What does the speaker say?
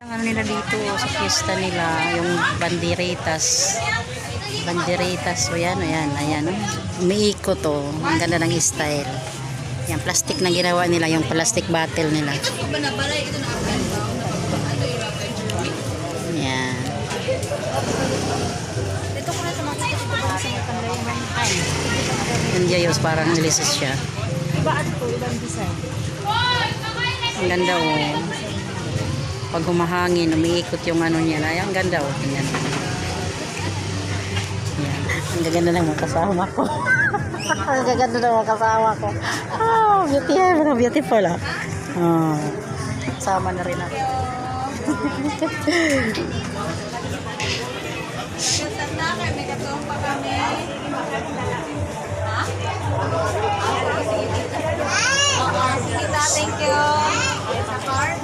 Ang ano nila dito sa fiesta nila, yung banderitas. Banderitas, o yan, ayan. Umiikot to. Ang ganda ng style. Yan, plastic na ginawa nila, yung plastic bottle nila. Yan. Hindi ayos, parang nilisis siya. Ibang design. Ang ganda oh. Pag humahangin, umiikot yung ano niya. Ay, ang ganda oh. Tingnan. Yan. Ang gaganda ng mga kasama ko. Ang gaganda ng mga kasama ko. Oh, beautiful. Mga beautiful ah. Oh. Sama na rin ako. May katong pa kami. Sige ta, thank you. Sa car?